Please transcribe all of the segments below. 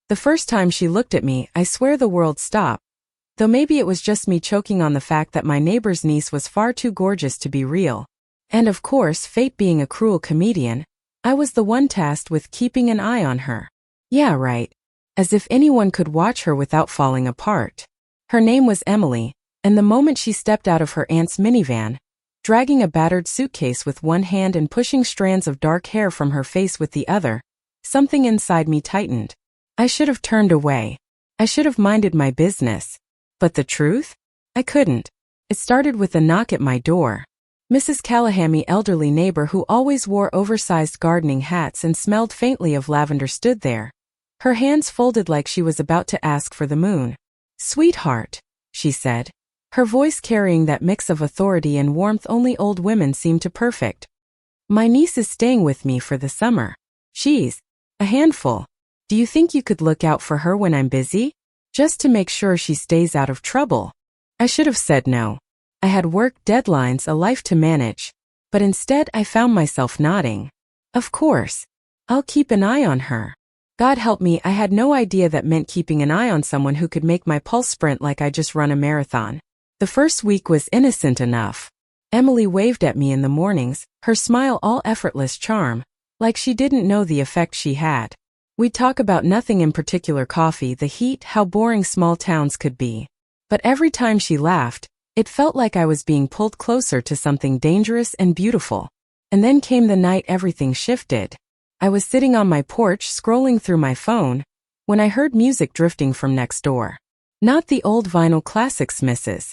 The first time she looked at me, I swear the world stopped. Though maybe it was just me choking on the fact that my neighbor's niece was far too gorgeous to be real. And of course, fate being a cruel comedian, I was the one tasked with keeping an eye on her. Yeah, right. As if anyone could watch her without falling apart. Her name was Emily, and the moment she stepped out of her aunt's minivan, dragging a battered suitcase with one hand and pushing strands of dark hair from her face with the other, something inside me tightened. I should have turned away. I should have minded my business. But the truth? I couldn't. It started with a knock at my door. Mrs. Callaham's elderly neighbor who always wore oversized gardening hats and smelled faintly of lavender stood there, her hands folded like she was about to ask for the moon. "Sweetheart," she said, her voice carrying that mix of authority and warmth only old women seem to perfect. "My niece is staying with me for the summer. She's a handful. Do you think you could look out for her when I'm busy? Just to make sure she stays out of trouble?" I should have said no. I had work deadlines, a life to manage. But instead I found myself nodding. Of course. I'll keep an eye on her. God help me, I had no idea that meant keeping an eye on someone who could make my pulse sprint like I just run a marathon. The first week was innocent enough. Emily waved at me in the mornings, her smile all effortless charm, like she didn't know the effect she had. We'd talk about nothing in particular: coffee, the heat, how boring small towns could be. But every time she laughed, it felt like I was being pulled closer to something dangerous and beautiful. And then came the night everything shifted. I was sitting on my porch scrolling through my phone, when I heard music drifting from next door. Not the old vinyl classics Mrs.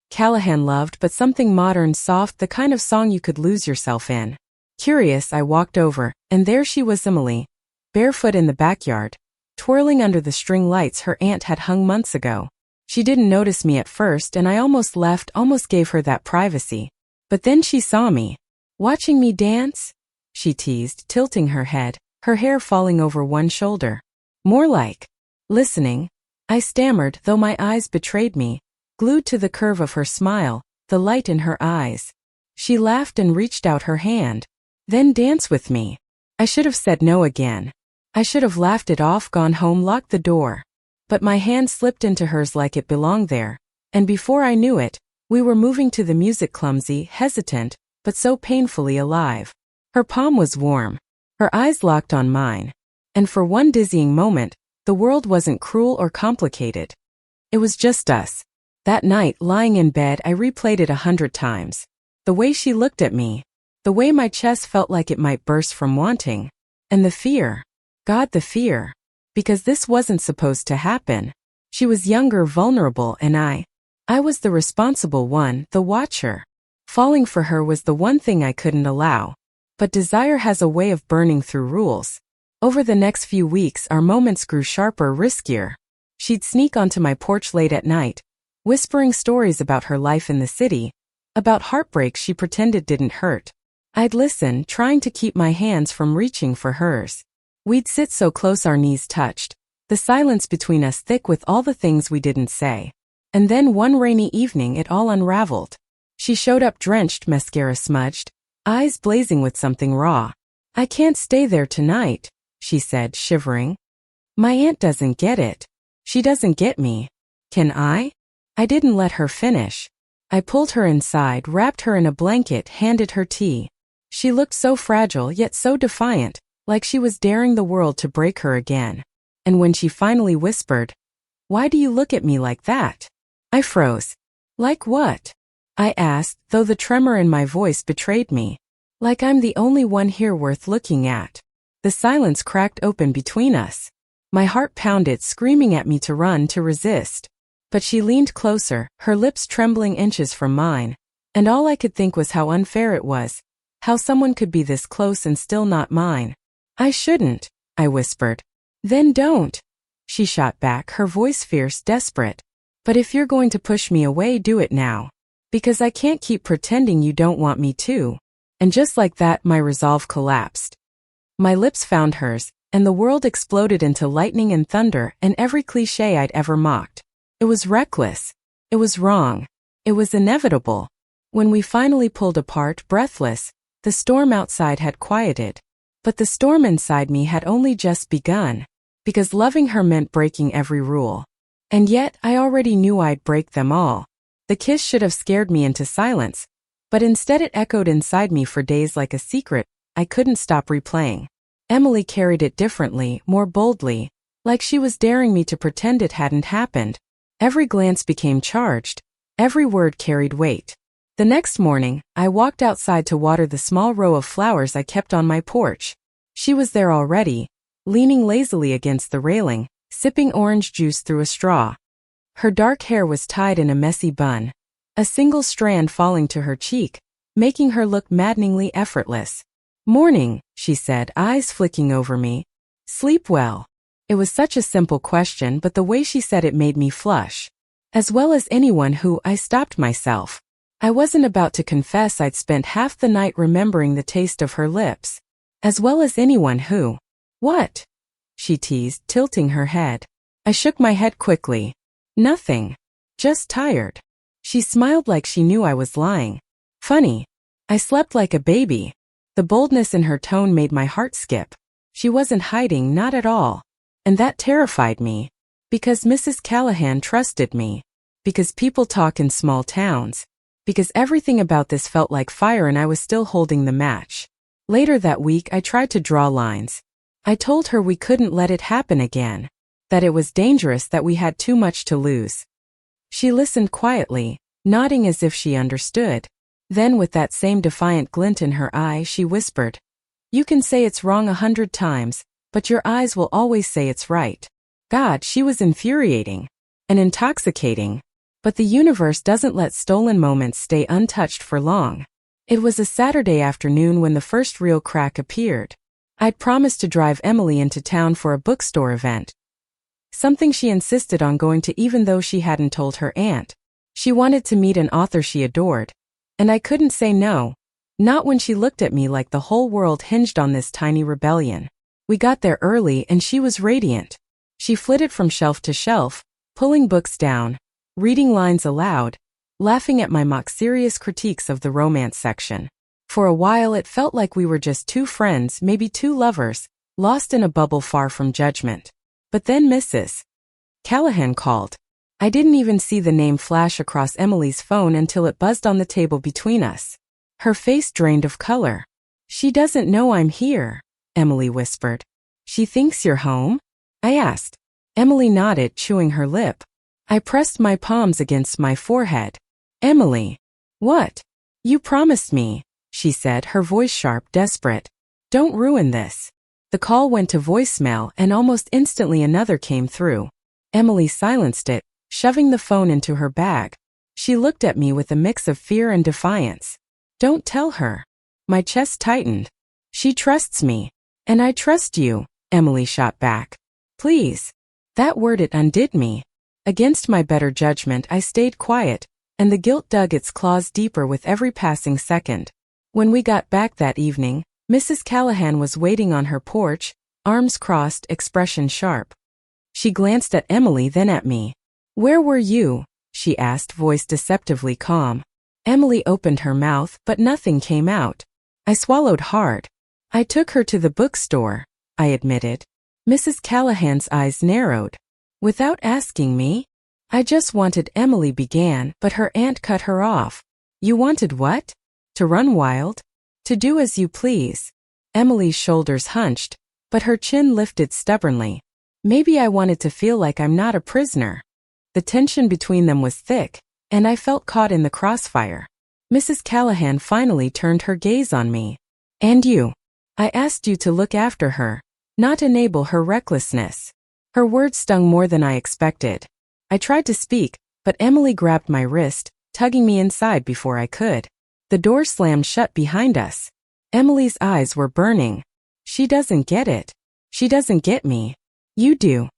Callahan loved, but something modern, soft, the kind of song you could lose yourself in. Curious, I walked over, and there she was, Emily, barefoot in the backyard, twirling under the string lights her aunt had hung months ago. She didn't notice me at first, and I almost left, almost gave her that privacy. But then she saw me. "Watching me dance?" she teased, tilting her head, her hair falling over one shoulder. "More like listening," I stammered, though my eyes betrayed me, glued to the curve of her smile, the light in her eyes. She laughed and reached out her hand. "Then dance with me." I should have said no again. I should have laughed it off, gone home, locked the door. But my hand slipped into hers like it belonged there, and before I knew it, we were moving to the music, clumsy, hesitant, but so painfully alive. Her palm was warm. Her eyes locked on mine. And for one dizzying moment, the world wasn't cruel or complicated. It was just us. That night, lying in bed, I replayed it 100 times. The way she looked at me. The way my chest felt like it might burst from wanting. And the fear. God, the fear. Because this wasn't supposed to happen. She was younger, vulnerable, and I was the responsible one, the watcher. Falling for her was the one thing I couldn't allow. But desire has a way of burning through rules. Over the next few weeks, our moments grew sharper, riskier. She'd sneak onto my porch late at night, whispering stories about her life in the city, about heartbreaks she pretended didn't hurt. I'd listen, trying to keep my hands from reaching for hers. We'd sit so close our knees touched, the silence between us thick with all the things we didn't say. And then one rainy evening it all unraveled. She showed up drenched, mascara smudged, eyes blazing with something raw. "I can't stay there tonight," she said, shivering. "My aunt doesn't get it. She doesn't get me. Can I?" I didn't let her finish. I pulled her inside, wrapped her in a blanket, handed her tea. She looked so fragile yet so defiant, like she was daring the world to break her again. And when she finally whispered, "Why do you look at me like that?" I froze. "Like what?" I asked, though the tremor in my voice betrayed me. "Like I'm the only one here worth looking at." The silence cracked open between us. My heart pounded, screaming at me to run, to resist. But she leaned closer, her lips trembling inches from mine, and all I could think was how unfair it was, how someone could be this close and still not mine. "I shouldn't," I whispered. "Then don't," she shot back, her voice fierce, desperate. "But if you're going to push me away, do it now. Because I can't keep pretending you don't want me to." And just like that, my resolve collapsed. My lips found hers, and the world exploded into lightning and thunder and every cliché I'd ever mocked. It was reckless. It was wrong. It was inevitable. When we finally pulled apart, breathless, the storm outside had quieted. But the storm inside me had only just begun. because loving her meant breaking every rule. And yet, I already knew I'd break them all. The kiss should have scared me into silence, but instead it echoed inside me for days like a secret I couldn't stop replaying. Emily carried it differently, more boldly, like she was daring me to pretend it hadn't happened. Every glance became charged, every word carried weight. The next morning, I walked outside to water the small row of flowers I kept on my porch. She was there already, leaning lazily against the railing, sipping orange juice through a straw. Her dark hair was tied in a messy bun, a single strand falling to her cheek, making her look maddeningly effortless. "Morning," she said, eyes flicking over me. "Sleep well?" It was such a simple question, but the way she said it made me flush. As well as anyone who, I stopped myself. I wasn't about to confess I'd spent half the night remembering the taste of her lips. As well as anyone who. "What?" she teased, tilting her head. I shook my head quickly. "Nothing. Just tired." She smiled like she knew I was lying. "Funny. I slept like a baby." The boldness in her tone made my heart skip. She wasn't hiding, not at all. And that terrified me. Because Mrs. Callahan trusted me. Because people talk in small towns. Because everything about this felt like fire and I was still holding the match. Later that week I tried to draw lines. I told her we couldn't let it happen again. That it was dangerous, that we had too much to lose. She listened quietly, nodding as if she understood. Then with that same defiant glint in her eye she whispered, "You can say it's wrong 100 times, but your eyes will always say it's right." God, she was infuriating. And intoxicating. But the universe doesn't let stolen moments stay untouched for long. It was a Saturday afternoon when the first real crack appeared. I'd promised to drive Emily into town for a bookstore event. Something she insisted on going to even though she hadn't told her aunt. She wanted to meet an author she adored. And I couldn't say no. Not when she looked at me like the whole world hinged on this tiny rebellion. We got there early and she was radiant. She flitted from shelf to shelf, pulling books down, reading lines aloud, laughing at my mock-serious critiques of the romance section. For a while it felt like we were just two friends, maybe two lovers, lost in a bubble far from judgment. But then Mrs. Callahan called. I didn't even see the name flash across Emily's phone until it buzzed on the table between us. Her face drained of color. "She doesn't know I'm here," Emily whispered. "She thinks you're home?" I asked. Emily nodded, chewing her lip. I pressed my palms against my forehead. "Emily." "What?" "You promised me," she said, her voice sharp, desperate. "Don't ruin this." The call went to voicemail and almost instantly another came through. Emily silenced it, shoving the phone into her bag. She looked at me with a mix of fear and defiance. "Don't tell her." My chest tightened. "She trusts me. And I trust you," Emily shot back. "Please." That word, it undid me. Against my better judgment I stayed quiet, and the guilt dug its claws deeper with every passing second. When we got back that evening, Mrs. Callahan was waiting on her porch, arms crossed, expression sharp. She glanced at Emily, then at me. "Where were you?" she asked, voice deceptively calm. Emily opened her mouth, but nothing came out. I swallowed hard. "I took her to the bookstore," I admitted. Mrs. Callahan's eyes narrowed. "Without asking me?" "I just wanted," Emily began, but her aunt cut her off. "You wanted what? To run wild? To do as you please?" Emily's shoulders hunched, but her chin lifted stubbornly. "Maybe I wanted to feel like I'm not a prisoner." The tension between them was thick, and I felt caught in the crossfire. Mrs. Callahan finally turned her gaze on me. "And you? I asked you to look after her, not enable her recklessness." Her words stung more than I expected. I tried to speak, but Emily grabbed my wrist, tugging me inside before I could. The door slammed shut behind us. Emily's eyes were burning. "She doesn't get it. She doesn't get me. You do.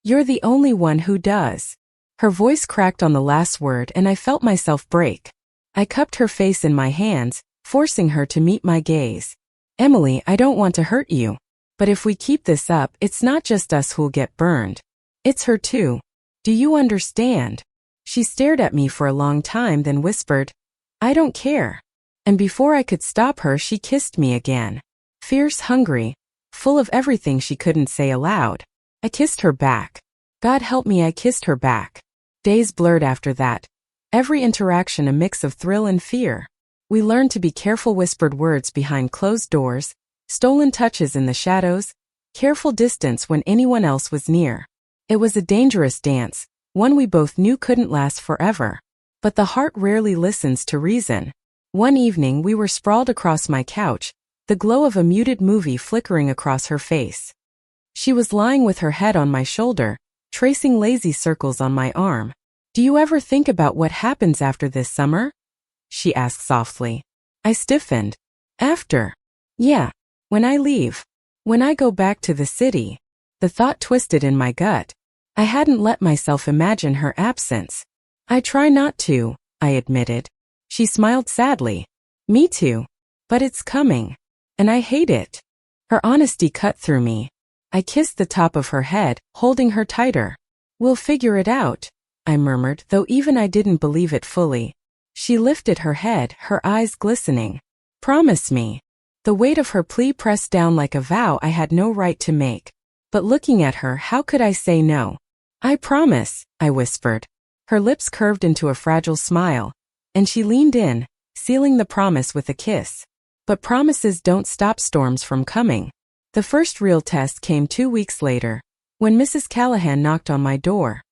You're the only one who does." Her voice cracked on the last word and I felt myself break. I cupped her face in my hands, forcing her to meet my gaze. "Emily, I don't want to hurt you. But if we keep this up, it's not just us who'll get burned. It's her too. Do you understand?" She stared at me for a long time, then whispered, "I don't care." And before I could stop her, she kissed me again. Fierce, hungry, full of everything she couldn't say aloud. I kissed her back. God help me, I kissed her back. Days blurred after that. Every interaction a mix of thrill and fear. We learned to be careful, whispered words behind closed doors, stolen touches in the shadows, careful distance when anyone else was near. It was a dangerous dance, one we both knew couldn't last forever. But the heart rarely listens to reason. One evening we were sprawled across my couch, the glow of a muted movie flickering across her face. She was lying with her head on my shoulder, tracing lazy circles on my arm. "Do you ever think about what happens after this summer?" she asked softly. I stiffened. "After?" "Yeah. When I leave. When I go back to the city." The thought twisted in my gut. I hadn't let myself imagine her absence. "I try not to," I admitted. She smiled sadly. "Me too. But it's coming. And I hate it." Her honesty cut through me. I kissed the top of her head, holding her tighter. "We'll figure it out," I murmured, though even I didn't believe it fully. She lifted her head, her eyes glistening. "Promise me." The weight of her plea pressed down like a vow I had no right to make. But looking at her, how could I say no? "I promise," I whispered. Her lips curved into a fragile smile, and she leaned in, sealing the promise with a kiss. But promises don't stop storms from coming. The first real test came 2 weeks later, when Mrs. Callahan knocked on my door.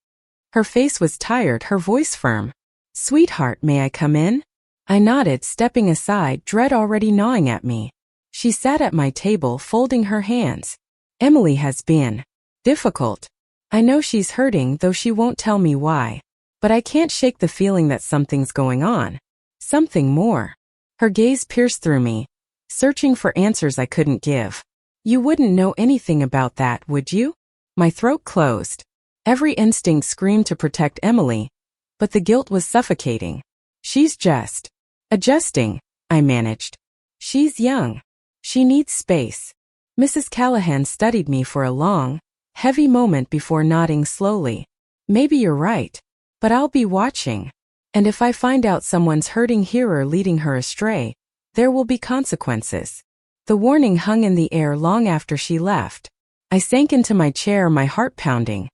Her face was tired, her voice firm. "Sweetheart, may I come in?" I nodded, stepping aside, dread already gnawing at me. She sat at my table, folding her hands. "Emily has been difficult. I know she's hurting, though she won't tell me why. But I can't shake the feeling that something's going on. Something more." Her gaze pierced through me, searching for answers I couldn't give. "You wouldn't know anything about that, would you?" My throat closed. Every instinct screamed to protect Emily, but the guilt was suffocating. "She's just adjusting," I managed. "She's young. She needs space." Mrs. Callahan studied me for a long, heavy moment before nodding slowly. "Maybe you're right. But I'll be watching. And if I find out someone's hurting here or leading her astray, there will be consequences." The warning hung in the air long after she left. I sank into my chair, my heart pounding.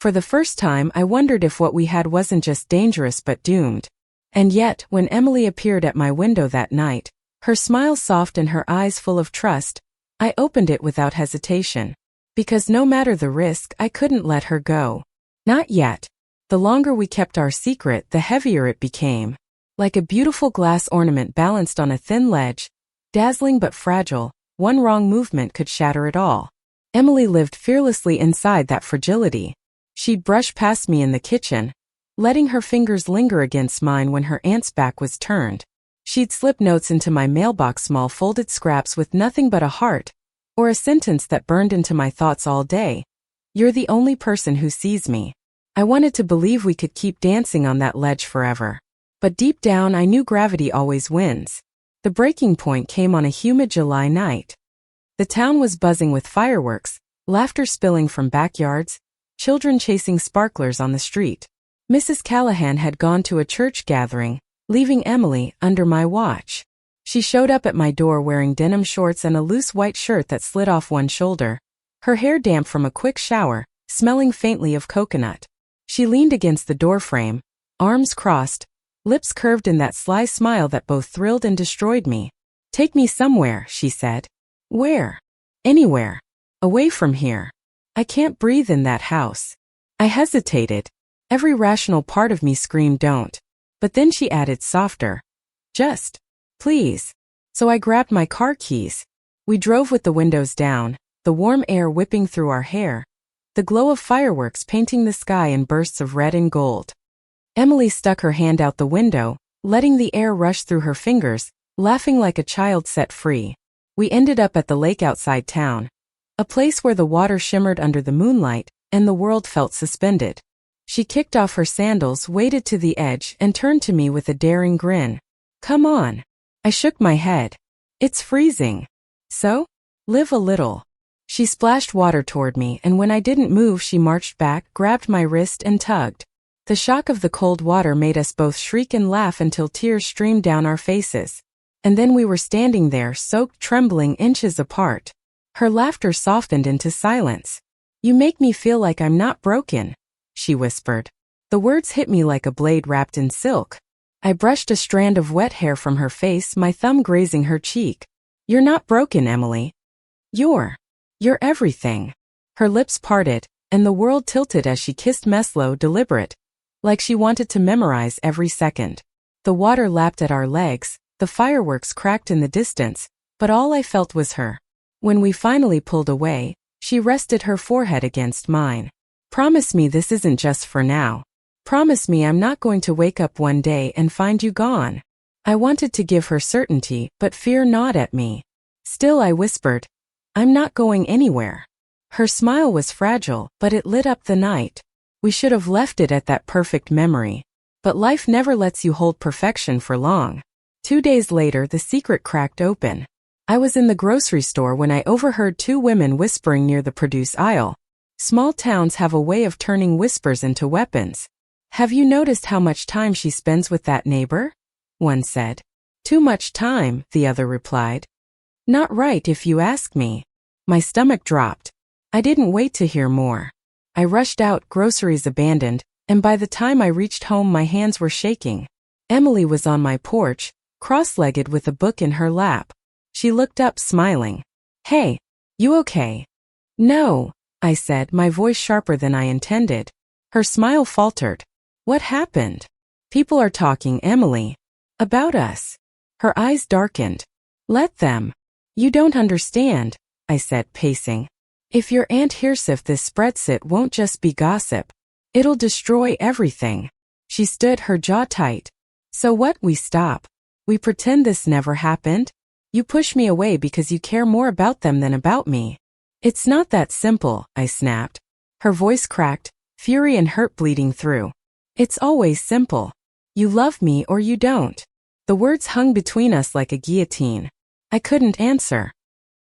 For the first time, I wondered if what we had wasn't just dangerous but doomed. And yet, when Emily appeared at my window that night, her smile soft and her eyes full of trust, I opened it without hesitation. Because no matter the risk, I couldn't let her go. Not yet. The longer we kept our secret, the heavier it became. Like a beautiful glass ornament balanced on a thin ledge, dazzling but fragile, one wrong movement could shatter it all. Emily lived fearlessly inside that fragility. She'd brush past me in the kitchen, letting her fingers linger against mine when her aunt's back was turned. She'd slip notes into my mailbox, small folded scraps with nothing but a heart, or a sentence that burned into my thoughts all day. "You're the only person who sees me." I wanted to believe we could keep dancing on that ledge forever. But deep down I knew gravity always wins. The breaking point came on a humid July night. The town was buzzing with fireworks, laughter spilling from backyards, children chasing sparklers on the street. Mrs. Callahan had gone to a church gathering, leaving Emily under my watch. She showed up at my door wearing denim shorts and a loose white shirt that slid off one shoulder, her hair damp from a quick shower, smelling faintly of coconut. She leaned against the doorframe, arms crossed, lips curved in that sly smile that both thrilled and destroyed me. "Take me somewhere," she said. "Where?" "Anywhere. Away from here. I can't breathe in that house." I hesitated. Every rational part of me screamed don't. But then she added softer. "Just, please." So I grabbed my car keys. We drove with the windows down, the warm air whipping through our hair, the glow of fireworks painting the sky in bursts of red and gold. Emily stuck her hand out the window, letting the air rush through her fingers, laughing like a child set free. We ended up at the lake outside town, a place where the water shimmered under the moonlight and the world felt suspended. She kicked off her sandals, waded to the edge, and turned to me with a daring grin. "Come on." I shook my head. "It's freezing." "So? Live a little." She splashed water toward me, and when I didn't move, she marched back, grabbed my wrist, and tugged. The shock of the cold water made us both shriek and laugh until tears streamed down our faces. And then we were standing there, soaked, trembling, inches apart. Her laughter softened into silence. You make me feel like I'm not broken, she whispered. The words hit me like a blade wrapped in silk. I brushed a strand of wet hair from her face, my thumb grazing her cheek. You're not broken, Emily. You're everything. Her lips parted, and the world tilted as she kissed me slow, deliberate, like she wanted to memorize every second. The water lapped at our legs, the fireworks cracked in the distance, but all I felt was her. When we finally pulled away, she rested her forehead against mine. Promise me this isn't just for now. Promise me I'm not going to wake up one day and find you gone. I wanted to give her certainty, but fear gnawed at me. Still, I whispered, I'm not going anywhere. Her smile was fragile, but it lit up the night. We should have left it at that perfect memory. But life never lets you hold perfection for long. 2 days later, the secret cracked open. I was in the grocery store when I overheard 2 women whispering near the produce aisle. Small towns have a way of turning whispers into weapons. Have you noticed how much time she spends with that neighbor? One said. Too much time, the other replied. Not right if you ask me. My stomach dropped. I didn't wait to hear more. I rushed out, groceries abandoned, and by the time I reached home my hands were shaking. Emily was on my porch, cross-legged with a book in her lap. She looked up, smiling. Hey, you okay? No, I said, my voice sharper than I intended. Her smile faltered. What happened? People are talking, Emily. About us. Her eyes darkened. Let them. You don't understand, I said, pacing. If your Aunt hears this spreads, it won't just be gossip. It'll destroy everything. She stood, her jaw tight. So what? We stop. We pretend this never happened? You push me away because you care more about them than about me. It's not that simple, I snapped. Her voice cracked, fury and hurt bleeding through. It's always simple. You love me or you don't. The words hung between us like a guillotine. I couldn't answer.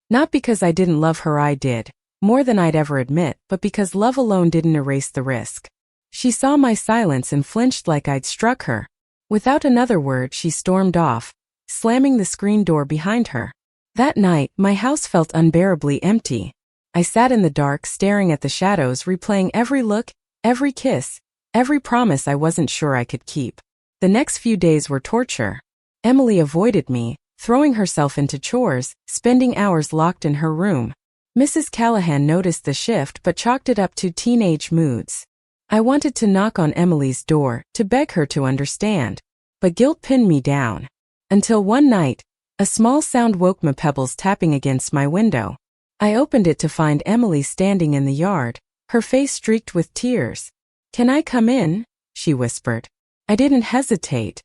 Not because I didn't love her, I did, more than I'd ever admit, but because love alone didn't erase the risk. She saw my silence and flinched like I'd struck her. Without another word, she stormed off, slamming the screen door behind her. That night, my house felt unbearably empty. I sat in the dark, staring at the shadows, replaying every look, every kiss, every promise I wasn't sure I could keep. The next few days were torture. Emily avoided me, throwing herself into chores, spending hours locked in her room. Mrs. Callahan noticed the shift but chalked it up to teenage moods. I wanted to knock on Emily's door, to beg her to understand. But guilt pinned me down. Until one night, a small sound woke me, pebbles tapping against my window. I opened it to find Emily standing in the yard, her face streaked with tears. Can I come in? She whispered. I didn't hesitate.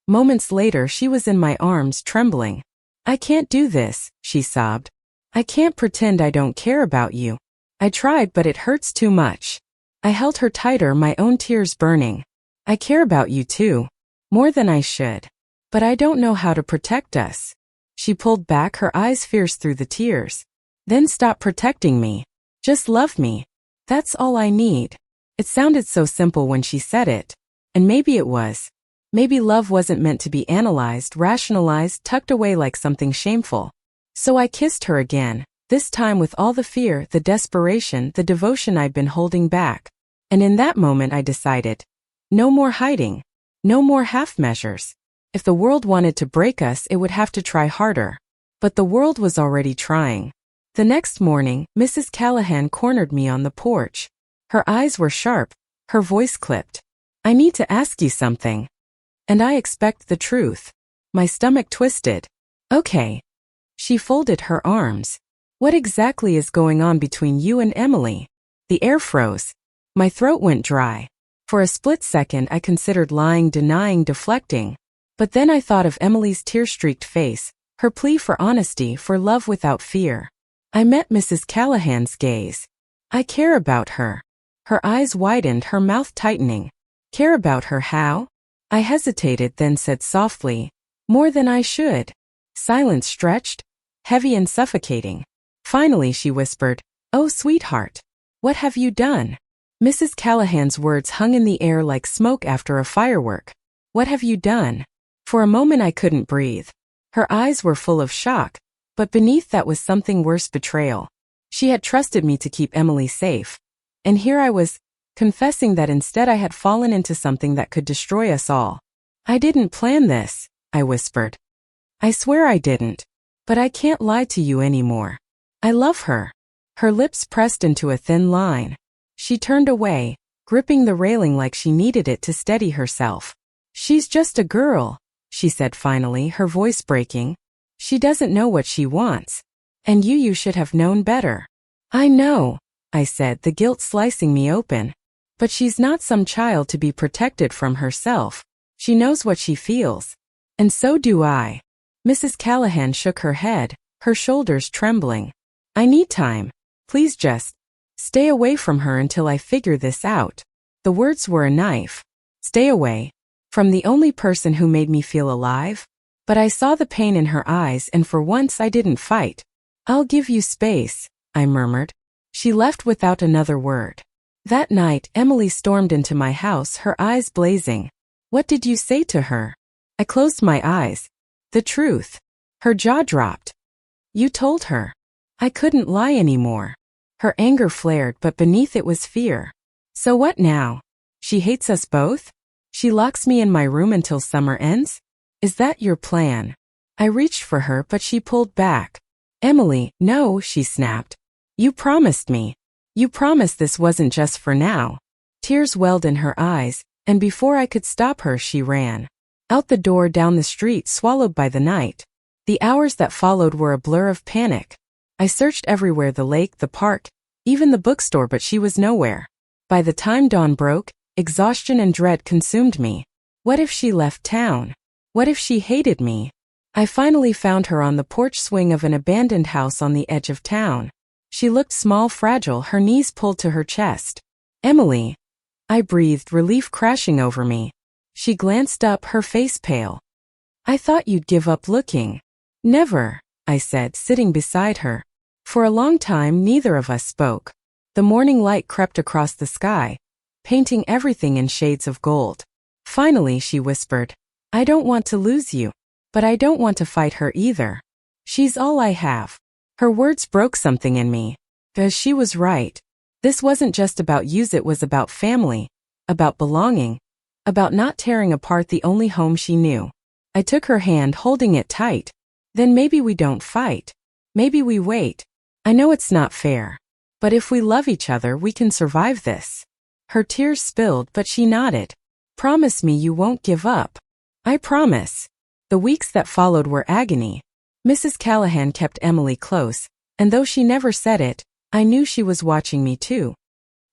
Moments later, she was in my arms, trembling. I can't do this, she sobbed. I can't pretend I don't care about you. I tried, but it hurts too much. I held her tighter, my own tears burning. I care about you too. More than I should. But I don't know how to protect us. She pulled back, her eyes fierce through the tears. Then stop protecting me. Just love me. That's all I need. It sounded so simple when she said it. And maybe it was. Maybe love wasn't meant to be analyzed, rationalized, tucked away like something shameful. So I kissed her again, this time with all the fear, the desperation, the devotion I'd been holding back. And in that moment I decided, no more hiding. No more half measures. If the world wanted to break us, it would have to try harder. But the world was already trying. The next morning, Mrs. Callahan cornered me on the porch. Her eyes were sharp, her voice clipped. I need to ask you something. And I expect the truth. My stomach twisted. Okay. She folded her arms. What exactly is going on between you and Emily? The air froze. My throat went dry. For a split second I considered lying, denying, deflecting. But then I thought of Emily's tear-streaked face, her plea for honesty, for love without fear. I met Mrs. Callahan's gaze. I care about her. Her eyes widened, her mouth tightening. Care about her how? I hesitated, then said softly, more than I should. Silence stretched, heavy and suffocating. Finally she whispered, oh sweetheart, what have you done? Mrs. Callahan's words hung in the air like smoke after a firework. What have you done? For a moment I couldn't breathe. Her eyes were full of shock, but beneath that was something worse, betrayal. She had trusted me to keep Emily safe. And here I was, confessing that instead I had fallen into something that could destroy us all. I didn't plan this, I whispered. I swear I didn't. But I can't lie to you anymore. I love her. Her lips pressed into a thin line. She turned away, gripping the railing like she needed it to steady herself. She's just a girl, she said finally, her voice breaking. She doesn't know what she wants. And you should have known better. I know, I said, the guilt slicing me open. But she's not some child to be protected from herself. She knows what she feels. And so do I. Mrs. Callahan shook her head, her shoulders trembling. I need time. Please just stay away from her until I figure this out. The words were a knife. Stay away. From the only person who made me feel alive? But I saw the pain in her eyes, and for once I didn't fight. I'll give you space, I murmured. She left without another word. That night, Emily stormed into my house, her eyes blazing. What did you say to her? I closed my eyes. The truth. Her jaw dropped. You told her. I couldn't lie anymore. Her anger flared, but beneath it was fear. So what now? She hates us both? She locks me in my room until summer ends? Is that your plan? I reached for her, but she pulled back. Emily, no, she snapped. You promised me. You promised this wasn't just for now. Tears welled in her eyes, and before I could stop her, she ran. Out the door, down the street, swallowed by the night. The hours that followed were a blur of panic. I searched everywhere, the lake, the park, even the bookstore, but she was nowhere. By the time dawn broke, exhaustion and dread consumed me. What if she left town? What if she hated me? I finally found her on the porch swing of an abandoned house on the edge of town. She looked small, fragile, her knees pulled to her chest. Emily. I breathed, relief crashing over me. She glanced up, her face pale. I thought you'd give up looking. Never, I said, sitting beside her. For a long time, neither of us spoke. The morning light crept across the sky, painting everything in shades of gold. Finally, she whispered, I don't want to lose you. But I don't want to fight her either. She's all I have. Her words broke something in me. Because she was right. This wasn't just about use, it was about family, about belonging, about not tearing apart the only home she knew. I took her hand, holding it tight. Then maybe we don't fight. Maybe we wait. I know it's not fair. But if we love each other, we can survive this. Her tears spilled, but she nodded. Promise me you won't give up. I promise. The weeks that followed were agony. Mrs. Callahan kept Emily close, and though she never said it, I knew she was watching me too.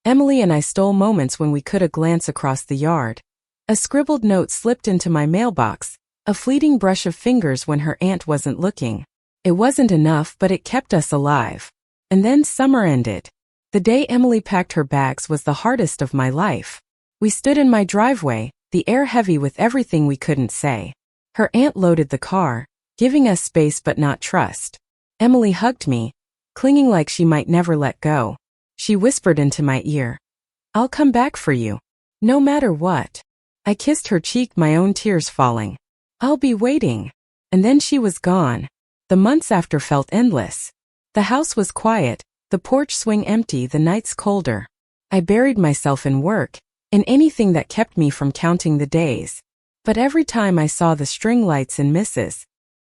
Emily and I stole moments when we could, a glance across the yard. A scribbled note slipped into my mailbox, a fleeting brush of fingers when her aunt wasn't looking. It wasn't enough, but it kept us alive. And then summer ended. The day Emily packed her bags was the hardest of my life. We stood in my driveway, the air heavy with everything we couldn't say. Her aunt loaded the car, giving us space but not trust. Emily hugged me, clinging like she might never let go. She whispered into my ear, I'll come back for you. No matter what. I kissed her cheek, my own tears falling. I'll be waiting. And then she was gone. The months after felt endless. The house was quiet, the porch swing empty, the nights colder. I buried myself in work, in anything that kept me from counting the days. But every time I saw the string lights in Mrs.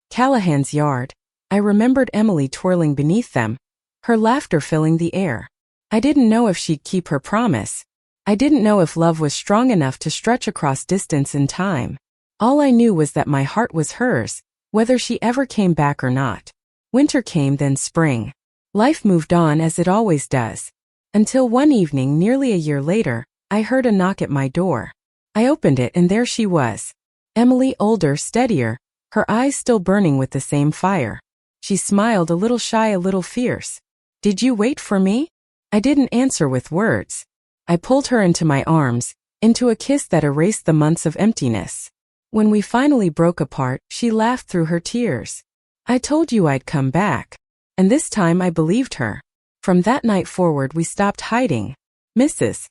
Callahan's yard, I remembered Emily twirling beneath them, her laughter filling the air. I didn't know if she'd keep her promise. I didn't know if love was strong enough to stretch across distance and time. All I knew was that my heart was hers, whether she ever came back or not. Winter came, then spring. Life moved on as it always does. Until one evening, nearly a year later, I heard a knock at my door. I opened it, and there she was. Emily, older, steadier, her eyes still burning with the same fire. She smiled, a little shy, a little fierce. Did you wait for me? I didn't answer with words. I pulled her into my arms, into a kiss that erased the months of emptiness. When we finally broke apart, she laughed through her tears. I told you I'd come back. And this time I believed her. From that night forward, we stopped hiding. Mrs.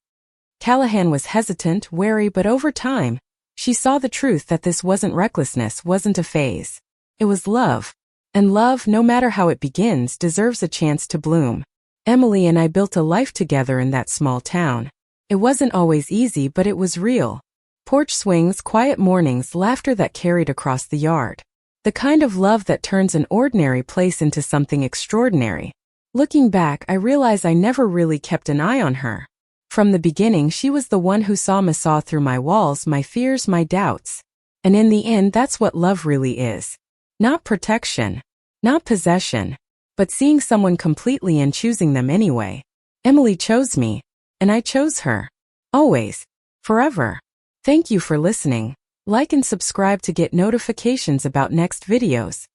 Callahan was hesitant, wary, but over time, she saw the truth that this wasn't recklessness, wasn't a phase. It was love. And love, no matter how it begins, deserves a chance to bloom. Emily and I built a life together in that small town. It wasn't always easy, but it was real. Porch swings, quiet mornings, laughter that carried across the yard. The kind of love that turns an ordinary place into something extraordinary. Looking back, I realize I never really kept an eye on her. From the beginning, she was the one who saw through my walls, my fears, my doubts. And in the end, that's what love really is. Not protection, not possession, but seeing someone completely and choosing them anyway. Emily chose me, and I chose her. Always. Forever. Thank you for listening. Like and subscribe to get notifications about next videos.